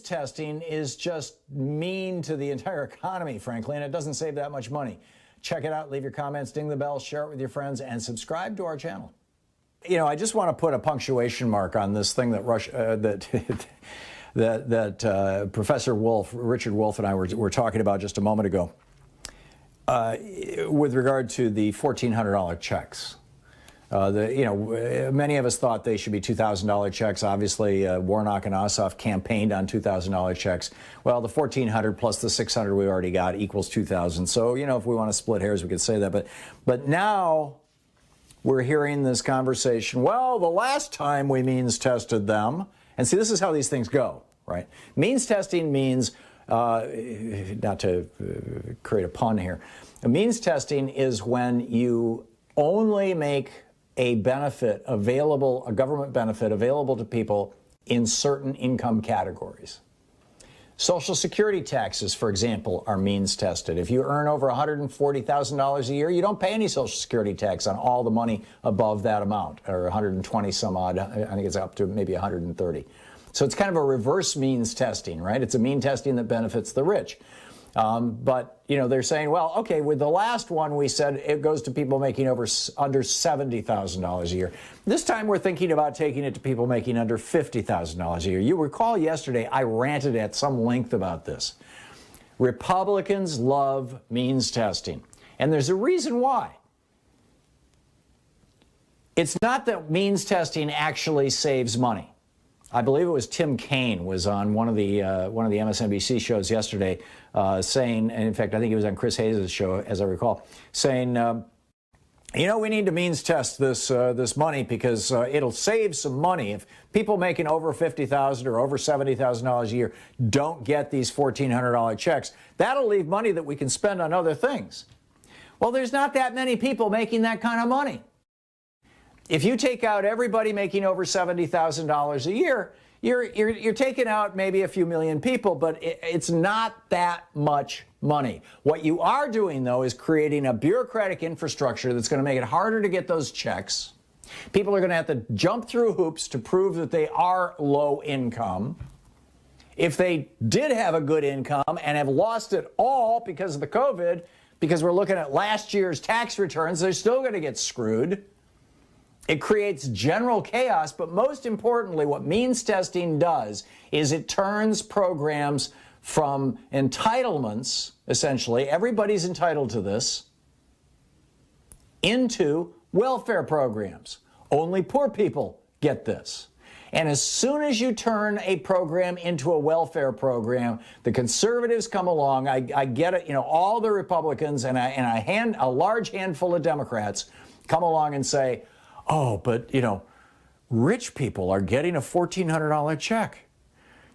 Testing is just mean to the entire economy, frankly, and it doesn't save that much money. Check it out, leave your comments, ding the bell, share it with your friends, and subscribe to our channel. You know, I just want to put a punctuation mark on this thing that Professor Richard Wolff and I were talking about just a moment ago with regard to the $1,400 checks. Many of us thought they should be $2,000 checks. Obviously, Warnock and Ossoff campaigned on $2,000 checks. Well, the $1,400 plus the $600 we already got equals $2,000. So, you know, if we want to split hairs, we could say that. But now we're hearing this conversation. Well, the last time we means tested them, and see, this is how these things go, right? Means testing means, not to create a pun here, means testing is when you only make a benefit available, a government benefit available to people in certain income categories. Social Security taxes, for example, are means tested. If you earn over $140,000 a year, you don't pay any Social Security tax on all the money above that amount, or 120 some odd. I think it's up to maybe 130. So it's kind of a reverse means testing, right? It's a mean testing that benefits the rich. But, you know, they're saying, well, okay, with the last one, we said it goes to people making under $70,000 a year. This time we're thinking about taking it to people making under $50,000 a year. You recall yesterday I ranted at some length about this. Republicans love means testing, and there's a reason why. It's not that means testing actually saves money. I believe it was Tim Kaine was on one of the MSNBC shows yesterday saying, and in fact, I think he was on Chris Hayes' show, as I recall, saying, you know, we need to means test this money because it'll save some money. If people making over $50,000 or over $70,000 a year don't get these $1,400 checks, that'll leave money that we can spend on other things. Well, there's not that many people making that kind of money. If you take out everybody making over $70,000 a year, you're taking out maybe a few million people, but it's not that much money. What you are doing, though, is creating a bureaucratic infrastructure that's going to make it harder to get those checks. People are going to have to jump through hoops to prove that they are low income. If they did have a good income and have lost it all because of the COVID, because we're looking at last year's tax returns, they're still going to get screwed. It creates general chaos, but most importantly, what means testing does is it turns programs from entitlements, essentially, everybody's entitled to this, into welfare programs. Only poor people get this. And as soon as you turn a program into a welfare program, the conservatives come along. I get it, you know, all the Republicans and a large handful of Democrats come along and say, oh, but, you know, rich people are getting a $1,400 check.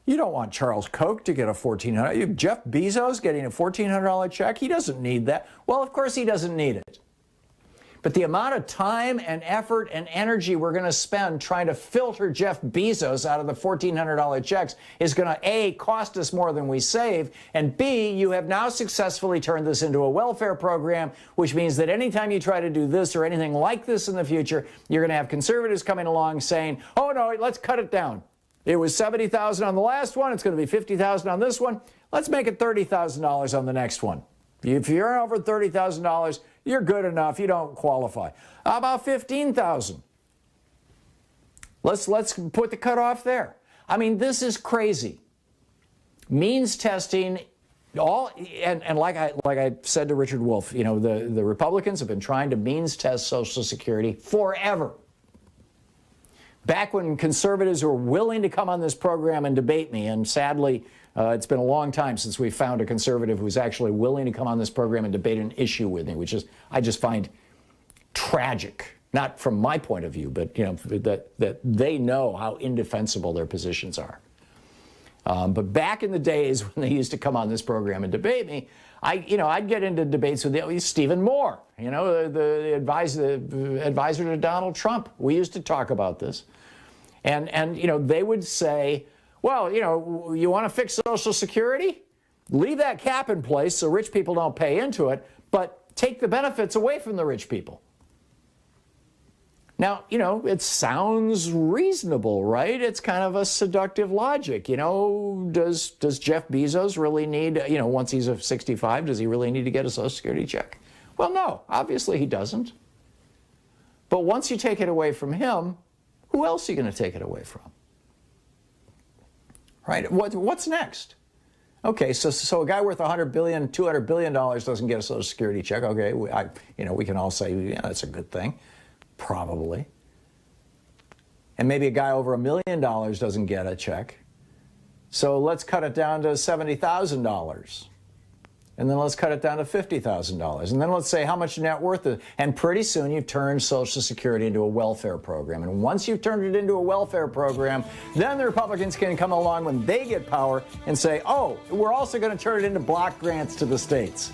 You don't want Charles Koch to get a $1,400. Jeff Bezos getting a $1,400 check? He doesn't need that. Well, of course he doesn't need it. But the amount of time and effort and energy we're going to spend trying to filter Jeff Bezos out of the $1,400 checks is going to, A, cost us more than we save, and B, you have now successfully turned this into a welfare program, which means that anytime you try to do this or anything like this in the future, you're going to have conservatives coming along saying, oh, no, let's cut it down. It was $70,000 on the last one. It's going to be $50,000 on this one. Let's make it $30,000 on the next one. If you earn over $30,000, you're good enough. You don't qualify. How about $15,000? Let's put the cutoff there. I mean, this is crazy. Means testing, and like I said to Richard Wolff, you know, the Republicans have been trying to means test Social Security forever. Back when conservatives were willing to come on this program and debate me, and sadly, it's been a long time since we found a conservative who's actually willing to come on this program and debate an issue with me, which is, I just find tragic. Not from my point of view, but, you know, that they know how indefensible their positions are. But back in the days when they used to come on this program and debate me, I'd get into debates with Stephen Moore, you know, the advisor to Donald Trump. We used to talk about this. And you know, they would say, well, you know, you want to fix Social Security? Leave that cap in place so rich people don't pay into it, but take the benefits away from the rich people. Now, it sounds reasonable, right? It's kind of a seductive logic. Does Jeff Bezos really need, once he's 65, does he really need to get a Social Security check? Well, no, obviously he doesn't. But once you take it away from him, who else are you going to take it away from? Right? What's next? Okay, so a guy worth $100 billion, $200 billion doesn't get a Social Security check. Okay, we can all say, yeah, that's a good thing. Probably. And maybe a guy over $1 million doesn't get a check. So let's cut it down to $70,000. And then let's cut it down to $50,000. And then let's say how much net worth is. And pretty soon you've turned Social Security into a welfare program. And once you've turned it into a welfare program, then the Republicans can come along when they get power and say, oh, we're also going to turn it into block grants to the states.